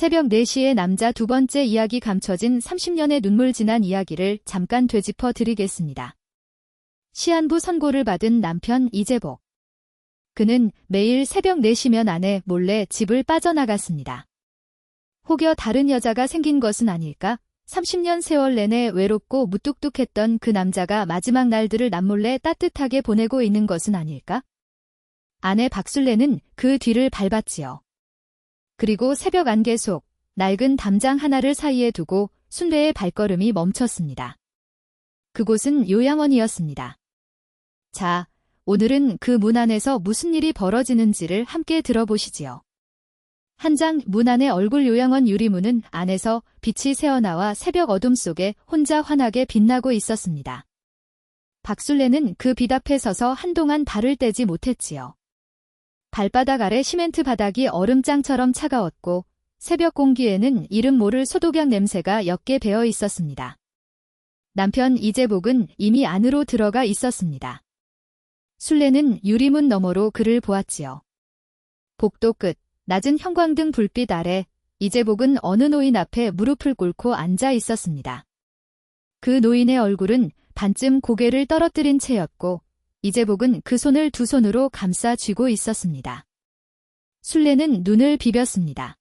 새벽 4시에 남자 두 번째 이야기 감춰진 30년의 눈물 지난 이야기를 잠깐 되짚어 드리겠습니다. 시한부 선고를 받은 남편 이재복. 그는 매일 새벽 4시면 아내 몰래 집을 빠져나갔습니다. 혹여 다른 여자가 생긴 것은 아닐까? 30년 세월 내내 외롭고 무뚝뚝했던 그 남자가 마지막 날들을 남몰래 따뜻하게 보내고 있는 것은 아닐까? 아내 박순례는 그 뒤를 밟았지요. 그리고 새벽 안개 속 낡은 담장 하나를 사이에 두고 순례의 발걸음이 멈췄습니다. 그곳은 요양원이었습니다. 자, 오늘은 그 문 안에서 무슨 일이 벌어지는지를 함께 들어보시지요. 한 장 문 안의 얼굴 요양원 유리문은 안에서 빛이 새어나와 새벽 어둠 속에 혼자 환하게 빛나고 있었습니다. 박순례는 그 빛 앞에 서서 한동안 발을 떼지 못했지요. 발바닥 아래 시멘트 바닥이 얼음장처럼 차가웠고 새벽 공기에는 이름 모를 소독약 냄새가 옅게 배어 있었습니다. 남편 이재복은 이미 안으로 들어가 있었습니다. 순례는 유리문 너머로 그를 보았지요. 복도 끝, 낮은 형광등 불빛 아래 이재복은 어느 노인 앞에 무릎을 꿇고 앉아 있었습니다. 그 노인의 얼굴은 반쯤 고개를 떨어뜨린 채였고 이재복은 그 손을 두 손으로 감싸 쥐고 있었습니다. 순례는 눈을 비볐습니다.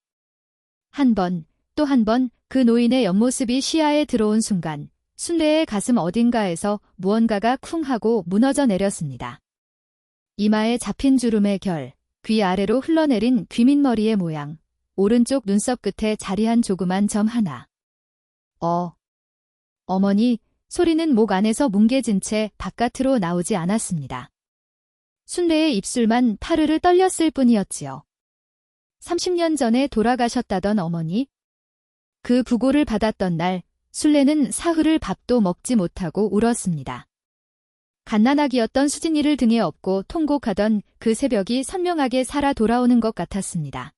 한 번, 또 한 번 그 노인의 옆모습이 시야에 들어온 순간 순례의 가슴 어딘가에서 무언가가 쿵 하고 무너져 내렸습니다. 이마에 잡힌 주름의 결, 귀 아래로 흘러내린 귀밑머리의 모양, 오른쪽 눈썹 끝에 자리한 조그만 점 하나. 어머니, 소리는 목 안에서 뭉개진 채 바깥으로 나오지 않았습니다. 순례의 입술만 파르르 떨렸을 뿐이었지요. 30년 전에 돌아가셨다던 어머니? 그 부고를 받았던 날, 순례는 사흘을 밥도 먹지 못하고 울었습니다. 갓난아기였던 수진이를 등에 업고 통곡하던 그 새벽이 선명하게 살아 돌아오는 것 같았습니다.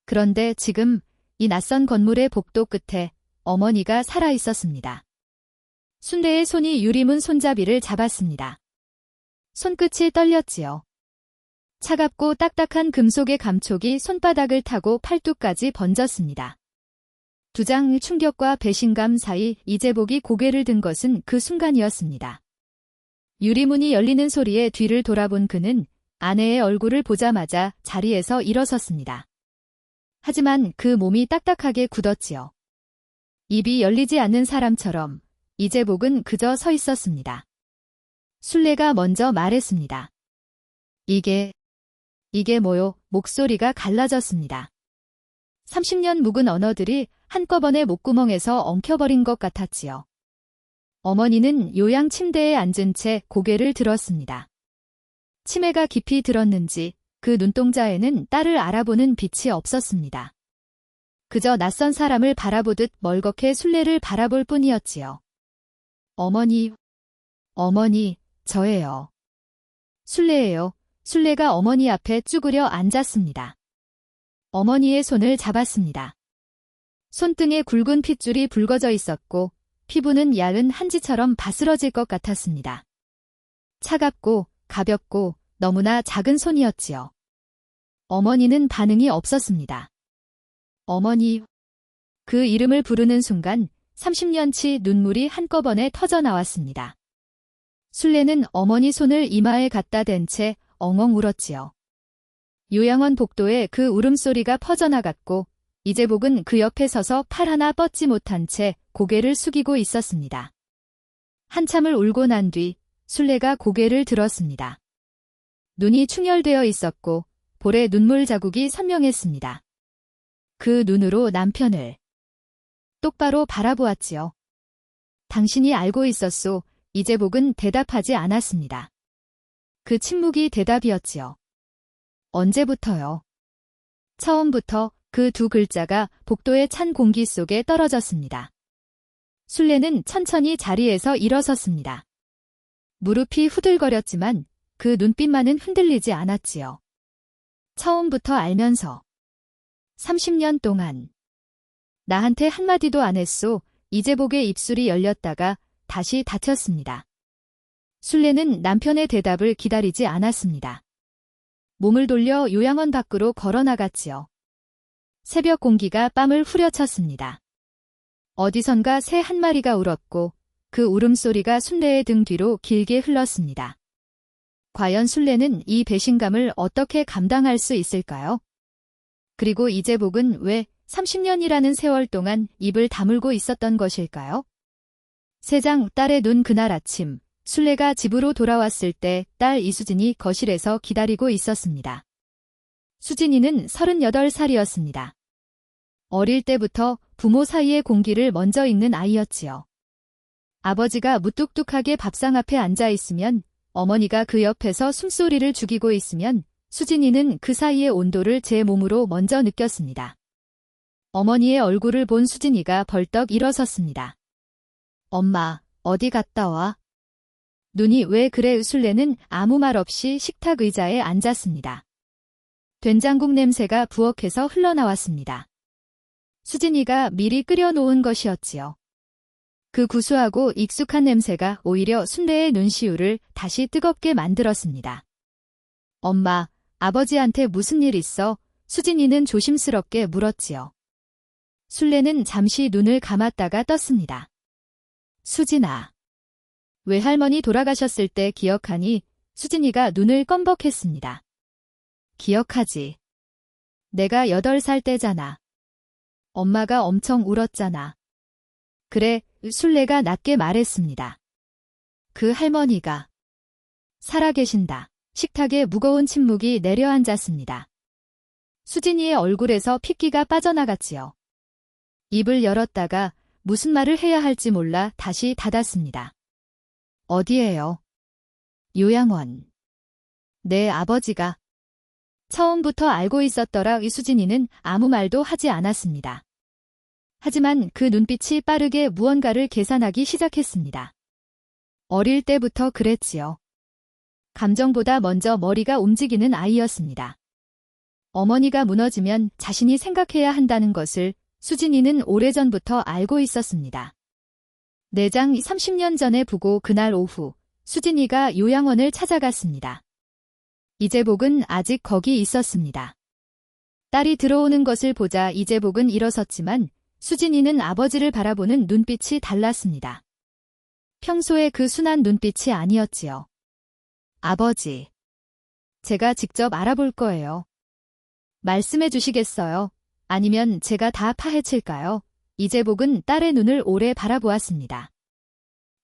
그런데 지금 이 낯선 건물의 복도 끝에 어머니가 살아 있었습니다. 순례의 손이 유리문 손잡이를 잡았습니다. 손끝이 떨렸지요. 차갑고 딱딱한 금속의 감촉이 손바닥을 타고 팔뚝까지 번졌습니다. 두 장 충격과 배신감 사이 이재복이 고개를 든 것은 그 순간이었습니다. 유리문이 열리는 소리에 뒤를 돌아본 그는 아내의 얼굴을 보자마자 자리에서 일어섰습니다. 하지만 그 몸이 딱딱하게 굳었지요. 입이 열리지 않는 사람처럼 이재복은 그저 서 있었습니다. 순례가 먼저 말했습니다. 이게 뭐요? 목소리가 갈라졌습니다. 30년 묵은 언어들이 한꺼번에 목구멍에서 엉켜버린 것 같았지요. 어머니는 요양 침대에 앉은 채 고개를 들었습니다. 치매가 깊이 들었는지 그 눈동자에는 딸을 알아보는 빛이 없었습니다. 그저 낯선 사람을 바라보듯 멀겋게 순례를 바라볼 뿐이었지요. 어머니, 저예요. 순례예요. 순례가 어머니 앞에 쭈그려 앉았습니다. 어머니의 손을 잡았습니다. 손등에 굵은 핏줄이 붉어져 있었고 피부는 얇은 한지처럼 바스러질 것 같았습니다. 차갑고 가볍고 너무나 작은 손이었지요. 어머니는 반응이 없었습니다. 어머니, 그 이름을 부르는 순간 30년치 눈물이 한꺼번에 터져 나왔습니다. 순례는 어머니 손을 이마에 갖다 댄 채 엉엉 울었지요. 요양원 복도에 그 울음소리가 퍼져나갔고 이재복은 그 옆에 서서 팔 하나 뻗지 못한 채 고개를 숙이고 있었습니다. 한참을 울고 난 뒤 순례가 고개를 들었습니다. 눈이 충혈되어 있었고 볼에 눈물 자국이 선명했습니다. 그 눈으로 남편을 똑바로 바라보았지요. 당신이 알고 있었소. 이재복은 대답하지 않았습니다. 그 침묵이 대답이었지요. 언제부터요? 처음부터 그 두 글자가 복도의 찬 공기 속에 떨어졌습니다. 순례는 천천히 자리에서 일어섰습니다. 무릎이 후들거렸지만 그 눈빛만은 흔들리지 않았지요. 처음부터 알면서 30년 동안 나한테 한마디도 안 했소. 이재복의 입술이 열렸다가 다시 닫혔습니다. 순례는 남편의 대답을 기다리지 않았습니다. 몸을 돌려 요양원 밖으로 걸어 나갔지요. 새벽 공기가 뺨을 후려쳤습니다. 어디선가 새 한 마리가 울었고 그 울음소리가 순례의 등 뒤로 길게 흘렀습니다. 과연 순례는 이 배신감을 어떻게 감당할 수 있을까요? 그리고 이재복은 왜 30년이라는 세월 동안 입을 다물고 있었던 것일까요? 세장 딸의 눈 그날 아침, 순례가 집으로 돌아왔을 때 딸 이수진이 거실에서 기다리고 있었습니다. 수진이는 38살이었습니다. 어릴 때부터 부모 사이의 공기를 먼저 읽는 아이였지요. 아버지가 무뚝뚝하게 밥상 앞에 앉아 있으면 어머니가 그 옆에서 숨소리를 죽이고 있으면 수진이는 그 사이의 온도를 제 몸으로 먼저 느꼈습니다. 어머니의 얼굴을 본 수진이가 벌떡 일어섰습니다. 엄마, 어디 갔다 와? 눈이 왜 그래? 순례는 아무 말 없이 식탁 의자에 앉았습니다. 된장국 냄새가 부엌에서 흘러나왔습니다. 수진이가 미리 끓여놓은 것이었지요. 그 구수하고 익숙한 냄새가 오히려 순례의 눈시울을 다시 뜨겁게 만들었습니다. 엄마, 아버지한테 무슨 일 있어? 수진이는 조심스럽게 물었지요. 순례는 잠시 눈을 감았다가 떴습니다. 수진아. 외할머니 돌아가셨을 때 기억하니? 수진이가 눈을 껌벅했습니다. 기억하지. 내가 8살 때잖아. 엄마가 엄청 울었잖아. 그래, 순례가 낮게 말했습니다. 그 할머니가 살아계신다. 식탁에 무거운 침묵이 내려앉았습니다. 수진이의 얼굴에서 핏기가 빠져나갔지요. 입을 열었다가 무슨 말을 해야 할지 몰라 다시 닫았습니다. 어디에요? 요양원. 내 아버지가. 처음부터 알고 있었더라. 수진이는 아무 말도 하지 않았습니다. 하지만 그 눈빛이 빠르게 무언가를 계산하기 시작했습니다. 어릴 때부터 그랬지요. 감정보다 먼저 머리가 움직이는 아이였습니다. 어머니가 무너지면 자신이 생각해야 한다는 것을 수진이는 오래전부터 알고 있었습니다. 내장 30년 전에 보고 그날 오후 수진이가 요양원을 찾아갔습니다. 이재복은 아직 거기 있었습니다. 딸이 들어오는 것을 보자 이재복은 일어섰지만 수진이는 아버지를 바라보는 눈빛이 달랐습니다. 평소의 그 순한 눈빛이 아니었지요. 아버지. 제가 직접 알아볼 거예요. 말씀해 주시겠어요? 아니면 제가 다 파헤칠까요? 이재복은 딸의 눈을 오래 바라보았습니다.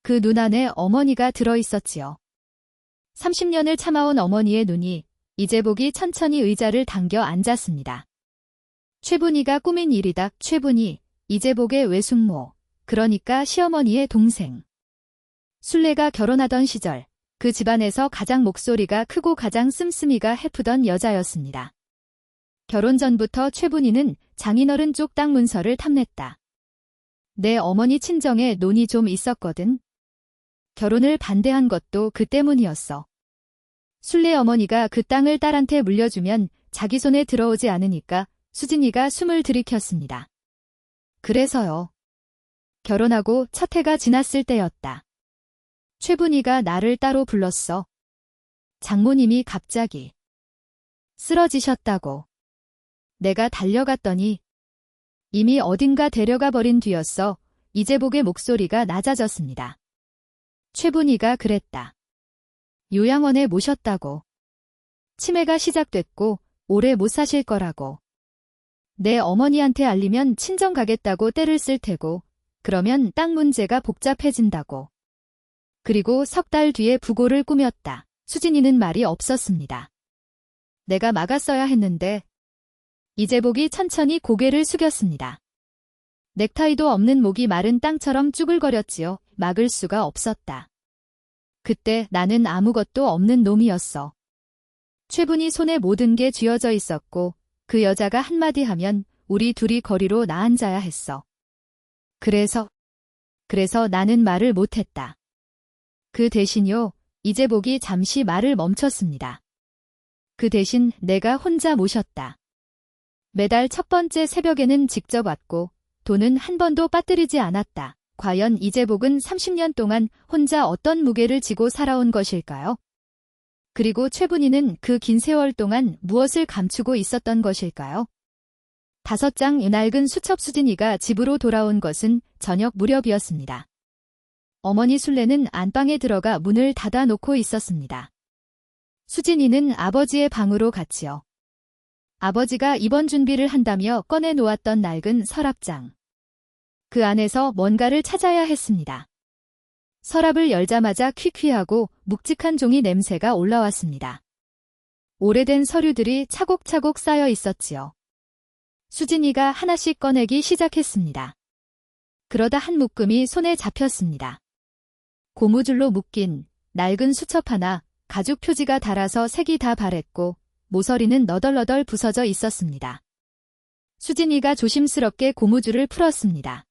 그 눈 안에 어머니가 들어있었지요. 30년을 참아온 어머니의 눈이 이재복이 천천히 의자를 당겨 앉았습니다. 최분이가 꾸민 일이다. 최분이, 이재복의 외숙모, 그러니까 시어머니의 동생. 순례가 결혼하던 시절 그 집안에서 가장 목소리가 크고 가장 씀씀이가 해프던 여자였습니다. 결혼 전부터 최분이는 장인어른 쪽 땅 문서를 탐냈다. 내 어머니 친정에 논이 좀 있었거든. 결혼을 반대한 것도 그 때문이었어. 순례 어머니가 그 땅을 딸한테 물려주면 자기 손에 들어오지 않으니까 수진이가 숨을 들이켰습니다. 그래서요. 결혼하고 첫 해가 지났을 때였다. 최분이가 나를 따로 불렀어. 장모님이 갑자기 쓰러지셨다고. 내가 달려갔더니 이미 어딘가 데려가 버린 뒤였어. 이재복의 목소리가 낮아졌습니다. 최분이가 그랬다. 요양원에 모셨다고. 치매가 시작됐고 오래 못 사실 거라고. 내 어머니한테 알리면 친정 가겠다고 떼를 쓸 테고 그러면 땅 문제가 복잡해진다고. 그리고 석 달 뒤에 부고를 꾸몄다. 수진이는 말이 없었습니다. 내가 막았어야 했는데. 이재복이 천천히 고개를 숙였습니다. 넥타이도 없는 목이 마른 땅처럼 쭈글거렸지요. 막을 수가 없었다. 그때 나는 아무것도 없는 놈이었어. 최분이 손에 모든 게 쥐어져 있었고 그 여자가 한마디 하면 우리 둘이 거리로 나앉아야 했어. 그래서 나는 말을 못했다. 그 대신요. 이재복이 잠시 말을 멈췄습니다. 그 대신 내가 혼자 모셨다. 매달 첫 번째 새벽에는 직접 왔고 돈은 한 번도 빠뜨리지 않았다. 과연 이재복은 30년 동안 혼자 어떤 무게를 지고 살아온 것일까요? 그리고 최분이는 그 긴 세월 동안 무엇을 감추고 있었던 것일까요? 5장 낡은 수첩. 수진이가 집으로 돌아온 것은 저녁 무렵이었습니다. 어머니 순례는 안방에 들어가 문을 닫아 놓고 있었습니다. 수진이는 아버지의 방으로 갔지요. 아버지가 입원 준비를 한다며 꺼내 놓았던 낡은 서랍장. 그 안에서 뭔가를 찾아야 했습니다. 서랍을 열자마자 퀴퀴하고 묵직한 종이 냄새가 올라왔습니다. 오래된 서류들이 차곡차곡 쌓여 있었지요. 수진이가 하나씩 꺼내기 시작했습니다. 그러다 한 묶음이 손에 잡혔습니다. 고무줄로 묶인 낡은 수첩 하나, 가죽 표지가 달아서 색이 다 바랬고 모서리는 너덜너덜 부서져 있었습니다. 수진이가 조심스럽게 고무줄을 풀었습니다.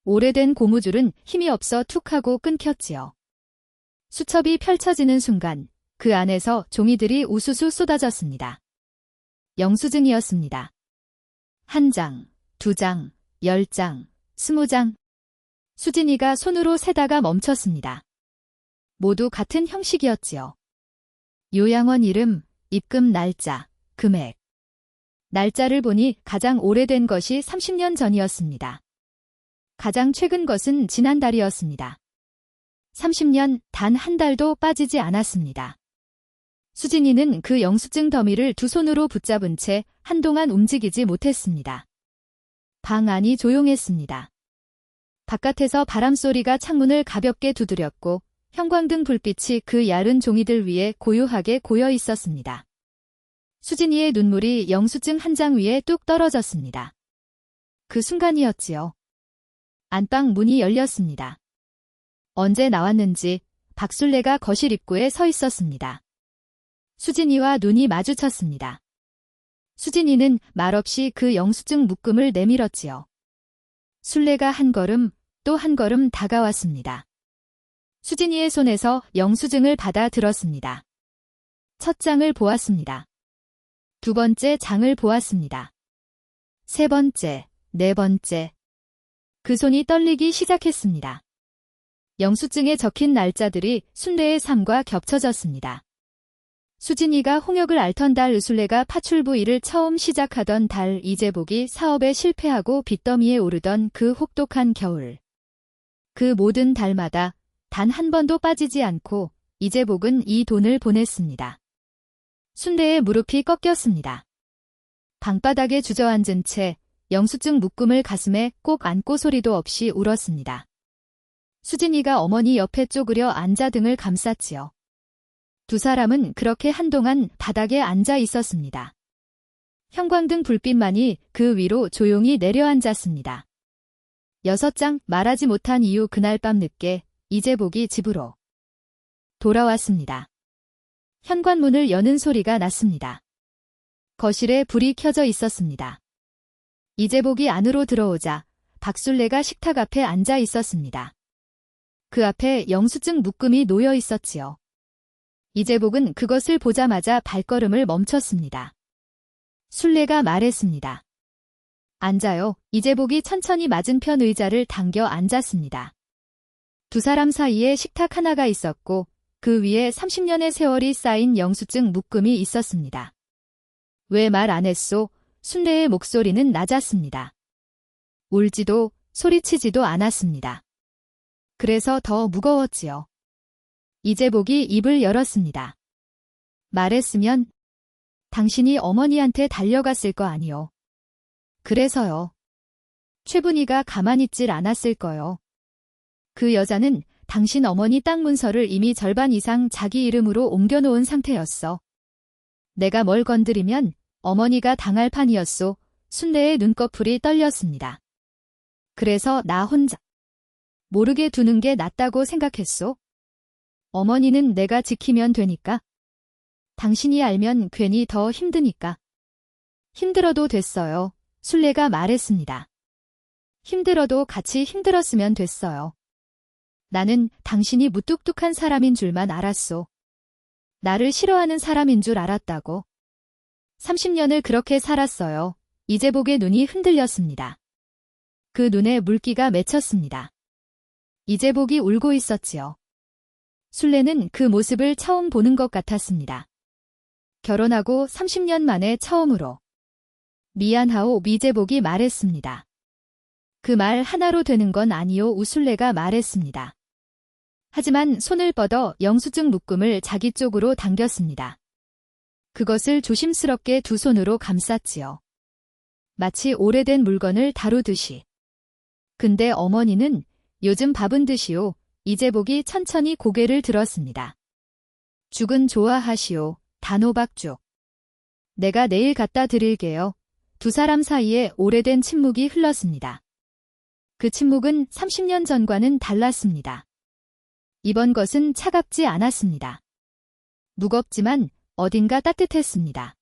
오래된 고무줄은 힘이 없어 툭 하고 끊겼지요. 수첩이 펼쳐지는 순간 그 안에서 종이들이 우수수 쏟아졌습니다. 영수증이었습니다. 1장, 2장, 10장, 20장. 수진이가 손으로 세다가 멈췄습니다. 모두 같은 형식이었지요. 요양원 이름, 입금 날짜, 금액. 날짜를 보니 가장 오래된 것이 30년 전이었습니다. 가장 최근 것은 지난달이었습니다. 30년 단 한 달도 빠지지 않았습니다. 수진이는 그 영수증 더미를 두 손으로 붙잡은 채 한동안 움직이지 못했습니다. 방 안이 조용했습니다. 바깥에서 바람소리가 창문을 가볍게 두드렸고 형광등 불빛이 그 얇은 종이들 위에 고요하게 고여 있었습니다. 수진이의 눈물이 영수증 한 장 위에 뚝 떨어졌습니다. 그 순간이었지요. 안방 문이 열렸습니다. 언제 나왔는지 박술래가 거실 입구에 서 있었습니다. 수진이와 눈이 마주쳤습니다. 수진이는 말없이 그 영수증 묶음을 내밀었지요. 술래가 한 걸음 또 한 걸음 다가왔습니다. 수진이의 손에서 영수증을 받아 들었습니다. 첫 장을 보았습니다. 두 번째 장을 보았습니다. 세 번째, 네 번째. 그 손이 떨리기 시작했습니다. 영수증에 적힌 날짜들이 순례의 삶과 겹쳐졌습니다. 수진이가 홍역을 앓던 달, 술래가 파출부 일을 처음 시작하던 달, 이재복이 사업에 실패하고 빚더미에 오르던 그 혹독한 겨울. 그 모든 달마다 단 한 번도 빠지지 않고 이재복은 이 돈을 보냈습니다. 순례의 무릎이 꺾였습니다. 방바닥에 주저앉은 채 영수증 묶음을 가슴에 꼭 안고 소리도 없이 울었습니다. 수진이가 어머니 옆에 쪼그려 앉아 등을 감쌌지요. 두 사람은 그렇게 한동안 바닥에 앉아 있었습니다. 형광등 불빛만이 그 위로 조용히 내려앉았습니다. 6장 말하지 못한 이유. 그날 밤 늦게 이재복이 집으로 돌아왔습니다. 현관문을 여는 소리가 났습니다. 거실에 불이 켜져 있었습니다. 이재복이 안으로 들어오자 박술래가 식탁 앞에 앉아 있었습니다. 그 앞에 영수증 묶음이 놓여 있었지요. 이재복은 그것을 보자마자 발걸음을 멈췄습니다. 술래가 말했습니다. 앉아요. 이재복이 천천히 맞은편 의자를 당겨 앉았습니다. 두 사람 사이에 식탁 하나가 있었고 그 위에 30년의 세월이 쌓인 영수증 묶음이 있었습니다. 왜 말 안 했소? 순례의 목소리는 낮았습니다. 울지도 소리치지도 않았습니다. 그래서 더 무거웠지요. 이재복이 입을 열었습니다. 말했으면 당신이 어머니한테 달려갔을 거 아니요. 그래서요. 최분이가 가만히 있질 않았을 거요. 그 여자는 당신 어머니 땅 문서를 이미 절반 이상 자기 이름으로 옮겨놓은 상태였어. 내가 뭘 건드리면 어머니가 당할 판이었소. 순례의 눈꺼풀이 떨렸습니다. 그래서 나 혼자 모르게 두는 게 낫다고 생각했소. 어머니는 내가 지키면 되니까. 당신이 알면 괜히 더 힘드니까. 힘들어도 됐어요. 순례가 말했습니다. 힘들어도 같이 힘들었으면 됐어요. 나는 당신이 무뚝뚝한 사람인 줄만 알았소. 나를 싫어하는 사람인 줄 알았다고. 30년을 그렇게 살았어요. 이재복의 눈이 흔들렸습니다. 그 눈에 물기가 맺혔습니다. 이재복이 울고 있었지요. 순례는 그 모습을 처음 보는 것 같았습니다. 결혼하고 30년 만에 처음으로 미안하오 미제복이 말했습니다. 그 말 하나로 되는 건 아니오 우술래가 말했습니다. 하지만 손을 뻗어 영수증 묶음을 자기 쪽으로 당겼습니다. 그것을 조심스럽게 두 손으로 감쌌지요. 마치 오래된 물건을 다루듯이. 근데 어머니는 요즘 밥은 드시오. 이제복이 천천히 고개를 들었습니다. 죽은 좋아하시오. 단호박죽. 내가 내일 갖다 드릴게요. 두 사람 사이에 오래된 침묵이 흘렀습니다. 그 침묵은 30년 전과는 달랐습니다. 이번 것은 차갑지 않았습니다. 무겁지만 어딘가 따뜻했습니다.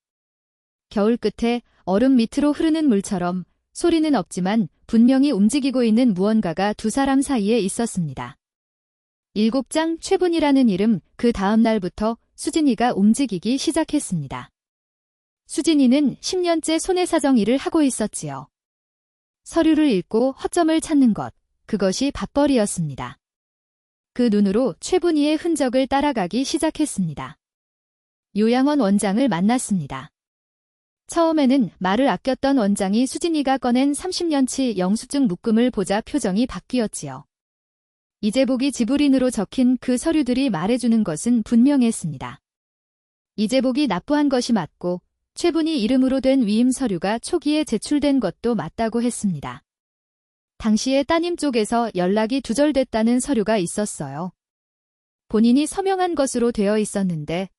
겨울 끝에 얼음 밑으로 흐르는 물처럼 소리는 없지만 분명히 움직이고 있는 무언가가 두 사람 사이에 있었습니다. 7장 최분이라는 이름 그 다음 날부터 수진이가 움직이기 시작했습니다. 수진이는 10년째 손해사정 일을 하고 있었지요. 서류를 읽고 허점을 찾는 것, 그것이 밥벌이였습니다. 그 눈으로 최분이의 흔적을 따라가기 시작했습니다. 요양원 원장을 만났습니다. 처음에는 말을 아꼈던 원장이 수진이가 꺼낸 30년치 영수증 묶음을 보자 표정이 바뀌었지요. 이제복이 지불인으로 적힌 그 서류들이 말해주는 것은 분명했습니다. 이제복이 납부한 것이 맞고 최분이 이름으로 된 위임 서류가 초기에 제출된 것도 맞다고 했습니다. 당시에 따님 쪽에서 연락이 두절됐다는 서류가 있었어요. 본인이 서명한 것으로 되어 있었는데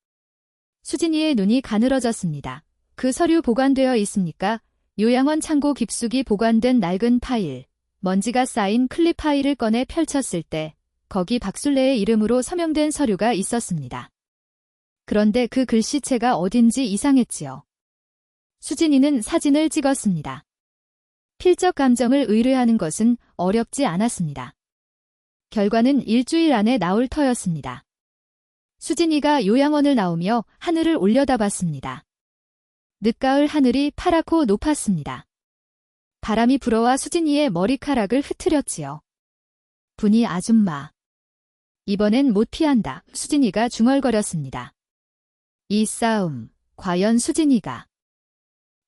수진이의 눈이 가늘어졌습니다. 그 서류 보관되어 있습니까? 요양원 창고 깊숙이 보관된 낡은 파일, 먼지가 쌓인 클립 파일을 꺼내 펼쳤을 때 거기 박술래의 이름으로 서명된 서류가 있었습니다. 그런데 그 글씨체가 어딘지 이상했지요. 수진이는 사진을 찍었습니다. 필적 감정을 의뢰하는 것은 어렵지 않았습니다. 결과는 일주일 안에 나올 터였습니다. 수진이가 요양원을 나오며 하늘을 올려다봤습니다. 늦가을 하늘이 파랗고 높았습니다. 바람이 불어와 수진이의 머리카락을 흐트렸지요. 분이 아줌마. 이번엔 못 피한다. 수진이가 중얼거렸습니다. 이 싸움, 과연 수진이가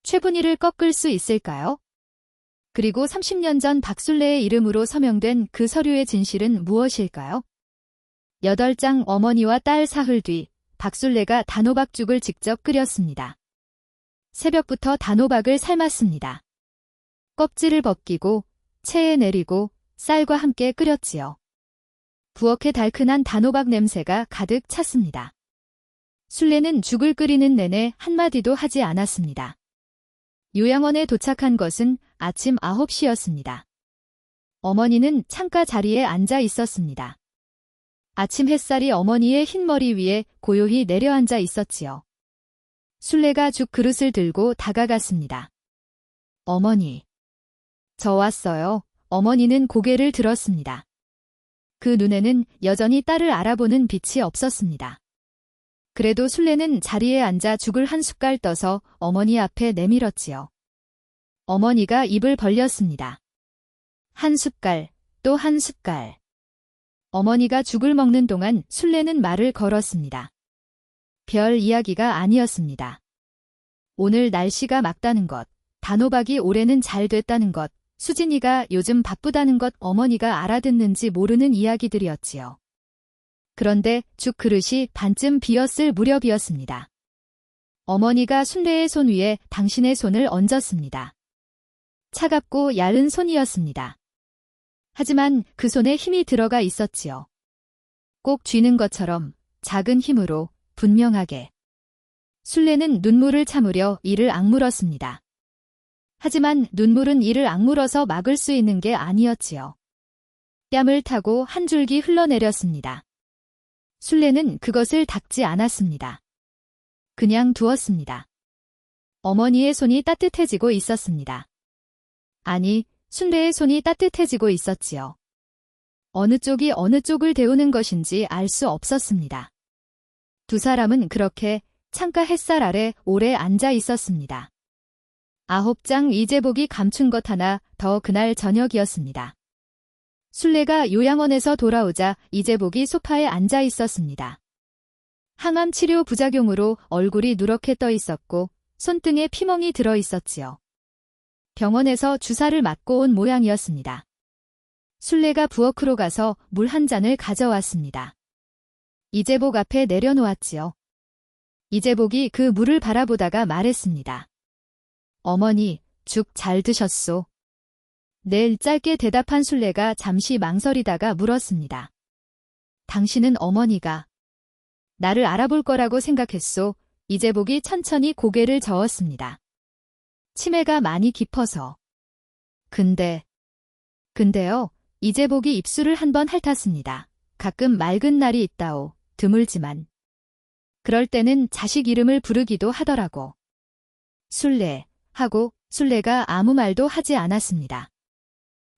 최분이를 꺾을 수 있을까요? 그리고 30년 전 박술래의 이름으로 서명된 그 서류의 진실은 무엇일까요? 8장 어머니와 딸 사흘 뒤 박술래가 단호박죽을 직접 끓였습니다. 새벽부터 단호박을 삶았습니다. 껍질을 벗기고 체에 내리고 쌀과 함께 끓였지요. 부엌에 달큰한 단호박 냄새가 가득 찼습니다. 술래는 죽을 끓이는 내내 한마디도 하지 않았습니다. 요양원에 도착한 것은 아침 9시였습니다. 어머니는 창가 자리에 앉아 있었습니다. 아침 햇살이 어머니의 흰 머리 위에 고요히 내려앉아 있었지요. 술래가 죽 그릇을 들고 다가갔습니다. 어머니. 저 왔어요. 어머니는 고개를 들었습니다. 그 눈에는 여전히 딸을 알아보는 빛이 없었습니다. 그래도 술래는 자리에 앉아 죽을 한 숟갈 떠서 어머니 앞에 내밀었지요. 어머니가 입을 벌렸습니다. 한 숟갈, 또 한 숟갈. 어머니가 죽을 먹는 동안 술래는 말을 걸었습니다. 별 이야기가 아니었습니다. 오늘 날씨가 맑다는 것, 단호박이 올해는 잘 됐다는 것, 수진이가 요즘 바쁘다는 것 어머니가 알아듣는지 모르는 이야기들이었지요. 그런데 죽 그릇이 반쯤 비었을 무렵이었습니다. 어머니가 순례의 손 위에 당신의 손을 얹었습니다. 차갑고 얇은 손이었습니다. 하지만 그 손에 힘이 들어가 있었지요. 꼭 쥐는 것처럼 작은 힘으로 분명하게. 순례는 눈물을 참으려 이를 악물었습니다. 하지만 눈물은 이를 악물어서 막을 수 있는 게 아니었지요. 뺨을 타고 한 줄기 흘러내렸습니다. 순례는 그것을 닦지 않았습니다. 그냥 두었습니다. 어머니의 손이 따뜻해지고 있었습니다. 아니, 순례의 손이 따뜻해지고 있었지요. 어느 쪽이 어느 쪽을 데우는 것인지 알 수 없었습니다. 두 사람은 그렇게 창가 햇살 아래 오래 앉아 있었습니다. 9장 이제복이 감춘 것 하나 더 그날 저녁이었습니다. 순례가 요양원에서 돌아오자 이제복이 소파에 앉아 있었습니다. 항암 치료 부작용으로 얼굴이 누렇게 떠 있었고 손등에 피멍이 들어 있었지요. 병원에서 주사를 맞고 온 모양이었습니다. 순례가 부엌으로 가서 물 한 잔을 가져왔습니다. 이재복 앞에 내려놓았지요. 이재복이 그 물을 바라보다가 말했습니다. 어머니, 죽 잘 드셨소? 네, 짧게 대답한 순례가 잠시 망설이다가 물었습니다. 당신은 어머니가 나를 알아볼 거라고 생각했소? 이재복이 천천히 고개를 저었습니다. 치매가 많이 깊어서. 근데요. 이재복이 입술을 한번 핥았습니다. 가끔 맑은 날이 있다오. 드물지만. 그럴 때는 자식 이름을 부르기도 하더라고. 순례 하고 순례가 아무 말도 하지 않았습니다.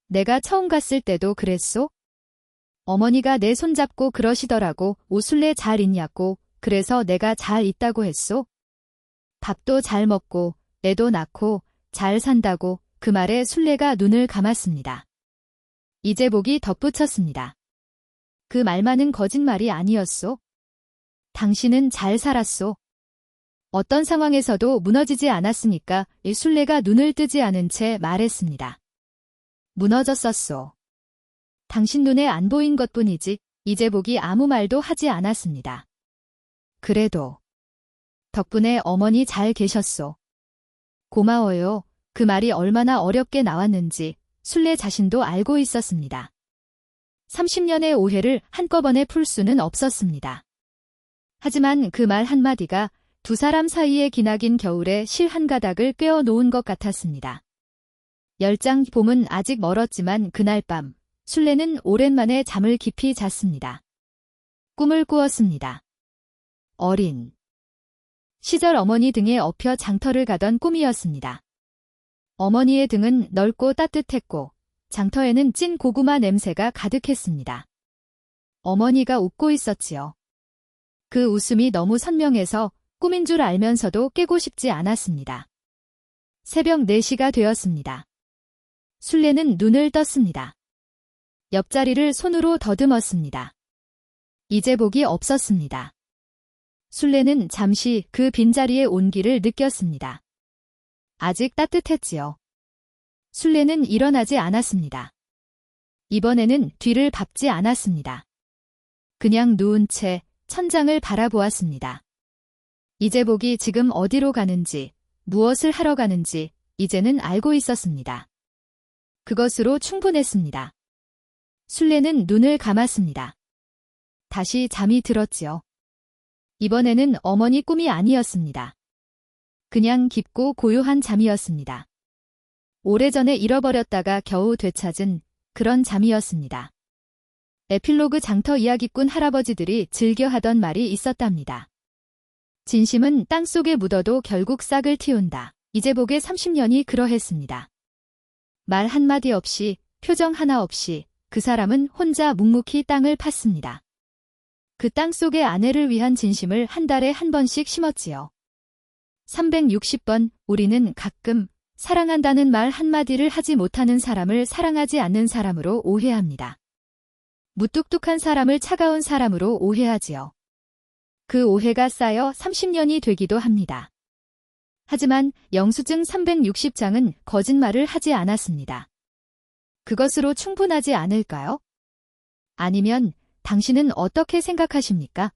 내가 처음 갔을 때도 그랬소? 어머니가 내 손잡고 그러시더라고. 오순례 잘 있냐고. 그래서 내가 잘 있다고 했소? 밥도 잘 먹고 애도 낳고 잘 산다고. 그 말에 순례가 눈을 감았습니다. 이재복이 덧붙였습니다. 그 말만은 거짓말이 아니었소? 당신은 잘 살았소? 어떤 상황에서도 무너지지 않았으니까. 순례가 눈을 뜨지 않은 채 말했습니다. 무너졌었소. 당신 눈에 안 보인 것뿐이지. 이재복이 아무 말도 하지 않았습니다. 그래도 덕분에 어머니 잘 계셨소. 고마워요. 그 말이 얼마나 어렵게 나왔는지 순례 자신도 알고 있었습니다. 30년의 오해를 한꺼번에 풀 수는 없었습니다. 하지만 그 말 한마디가 두 사람 사이의 기나긴 겨울에 실 한 가닥을 꿰어 놓은 것 같았습니다. 열장 봄은 아직 멀었지만 그날 밤 순례는 오랜만에 잠을 깊이 잤습니다. 꿈을 꾸었습니다. 어린 시절 어머니 등에 업혀 장터를 가던 꿈이었습니다. 어머니의 등은 넓고 따뜻했고 장터에는 찐 고구마 냄새가 가득했습니다. 어머니가 웃고 있었지요. 그 웃음이 너무 선명해서 꿈인 줄 알면서도 깨고 싶지 않았습니다. 새벽 4시가 되었습니다. 순례는 눈을 떴습니다. 옆자리를 손으로 더듬었습니다. 이재복이 없었습니다. 순례는 잠시 그 빈자리의 온기를 느꼈습니다. 아직 따뜻했지요. 순례는 일어나지 않았습니다. 이번에는 뒤를 밟지 않았습니다. 그냥 누운 채 천장을 바라보았습니다. 이재복이 지금 어디로 가는지, 무엇을 하러 가는지 이제는 알고 있었습니다. 그것으로 충분했습니다. 순례는 눈을 감았습니다. 다시 잠이 들었지요. 이번에는 어머니 꿈이 아니었습니다. 그냥 깊고 고요한 잠이었습니다. 오래전에 잃어버렸다가 겨우 되찾은 그런 잠이었습니다. 에필로그 장터 이야기꾼 할아버지들이 즐겨 하던 말이 있었답니다. 진심은 땅속에 묻어도 결국 싹을 틔운다. 이재복의 30년이 그러했습니다. 말 한마디 없이, 표정 하나 없이 그 사람은 혼자 묵묵히 땅을 팠습니다. 그 땅 속에 아내를 위한 진심을 한 달에 한 번씩 심었지요. 360번 우리는 가끔 사랑한다는 말 한마디를 하지 못하는 사람을 사랑하지 않는 사람으로 오해합니다. 무뚝뚝한 사람을 차가운 사람으로 오해하지요. 그 오해가 쌓여 30년이 되기도 합니다. 하지만 영수증 360장은 거짓말을 하지 않았습니다. 그것으로 충분하지 않을까요? 아니면 당신은 어떻게 생각하십니까?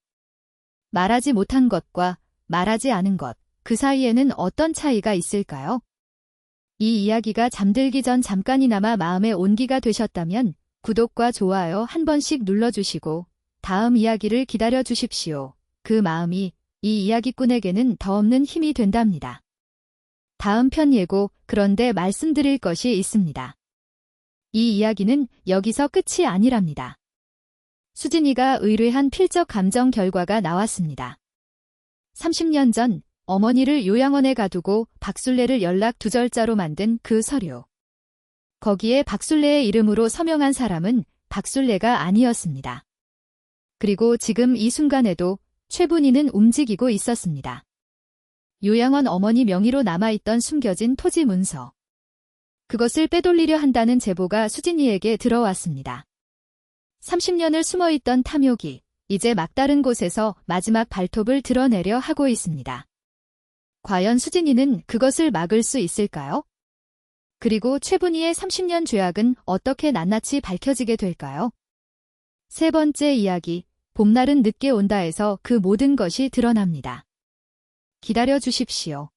말하지 못한 것과 말하지 않은 것, 그 사이에는 어떤 차이가 있을까요? 이 이야기가 잠들기 전 잠깐이나마 마음의 온기가 되셨다면 구독과 좋아요 한 번씩 눌러주시고 다음 이야기를 기다려 주십시오. 그 마음이 이 이야기꾼에게는 더 없는 힘이 된답니다. 다음 편 예고, 그런데 말씀드릴 것이 있습니다. 이 이야기는 여기서 끝이 아니랍니다. 수진이가 의뢰한 필적 감정 결과가 나왔습니다. 30년 전 어머니를 요양원에 가두고 박순례를 연락 두절자로 만든 그 서류. 거기에 박순례의 이름으로 서명한 사람은 박순례가 아니었습니다. 그리고 지금 이 순간에도 최분희는 움직이고 있었습니다. 요양원 어머니 명의로 남아있던 숨겨진 토지 문서. 그것을 빼돌리려 한다는 제보가 수진이에게 들어왔습니다. 30년을 숨어있던 탐욕이 이제 막다른 곳에서 마지막 발톱을 드러내려 하고 있습니다. 과연 수진이는 그것을 막을 수 있을까요? 그리고 최분희의 30년 죄악은 어떻게 낱낱이 밝혀지게 될까요? 세 번째 이야기, 봄날은 늦게 온다에서 그 모든 것이 드러납니다. 기다려 주십시오.